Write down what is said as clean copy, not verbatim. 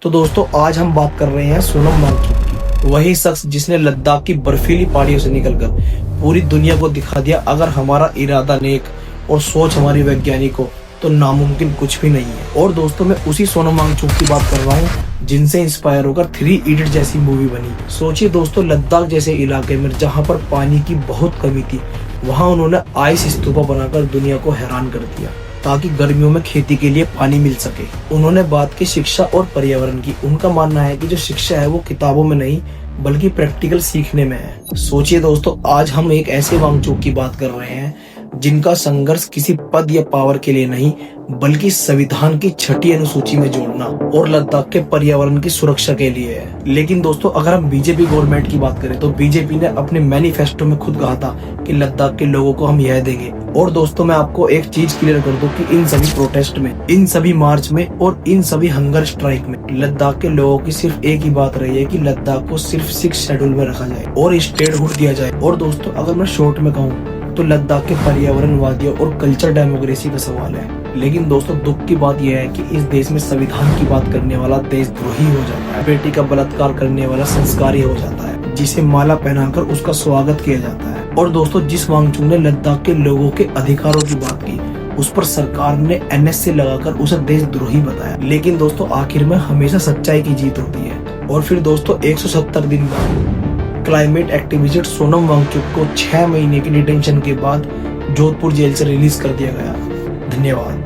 तो दोस्तों आज हम बात कर रहे हैं सोनम वांगचुक की, वही शख्स जिसने लद्दाख की बर्फीली पहाड़ियों से निकलकर पूरी दुनिया को दिखा दिया अगर हमारा इरादा नेक और सोच हमारी वैज्ञानिक हो तो नामुमकिन कुछ भी नहीं है। और दोस्तों मैं उसी सोनम वांगचुक की बात कर रहा हूँ जिनसे इंस्पायर होकर 3 इडियट जैसी मूवी बनी। सोचिए दोस्तों, लद्दाख जैसे इलाके में जहाँ पर पानी की बहुत कमी थी, वहाँ उन्होंने आइस स्तूपा बनाकर दुनिया को हैरान कर दिया ताकि गर्मियों में खेती के लिए पानी मिल सके। उन्होंने बात की शिक्षा और पर्यावरण की। उनका मानना है कि जो शिक्षा है वो किताबों में नहीं बल्कि प्रैक्टिकल सीखने में है। सोचिए दोस्तों, आज हम एक ऐसे वांगचुक की बात कर रहे हैं जिनका संघर्ष किसी पद या पावर के लिए नहीं बल्कि संविधान की 6ठी अनुसूची में जोड़ना और लद्दाख के पर्यावरण की सुरक्षा के लिए है। लेकिन दोस्तों अगर हम बीजेपी गवर्नमेंट की बात करें तो बीजेपी ने अपने मैनिफेस्टो में खुद कहा था कि लद्दाख के लोगों को हम यह देंगे। और दोस्तों मैं आपको एक चीज क्लियर कर दूं कि इन सभी प्रोटेस्ट में, इन सभी मार्च में और इन सभी हंगर स्ट्राइक में लद्दाख के लोगों की सिर्फ एक ही बात रही है कि लद्दाख को सिर्फ 6 शेड्यूल में रखा जाए और स्टेटहुड दिया जाए। और दोस्तों अगर मैं शॉर्ट में कहूँ तो लद्दाख के पर्यावरणवादियों और कल्चर डेमोक्रेसी का सवाल है। लेकिन दोस्तों दुख की बात यह है कि इस देश में संविधान की बात करने वाला देशद्रोही हो जाता है, बेटी का बलात्कार करने वाला संस्कारी हो जाता है, जिसे माला पहनाकर उसका स्वागत किया जाता है। और दोस्तों जिस वांगचुक ने लद्दाख के लोगों के अधिकारों की बात की उस पर सरकार ने NSC लगाकर उसे देशद्रोही बताया। लेकिन दोस्तों आखिर में हमेशा सच्चाई की जीत होती है। और फिर दोस्तों 170 दिन बाद क्लाइमेट एक्टिविस्ट सोनम वांगचुक को 6 महीने की डिटेंशन के बाद जोधपुर जेल से रिलीज कर दिया गया। धन्यवाद।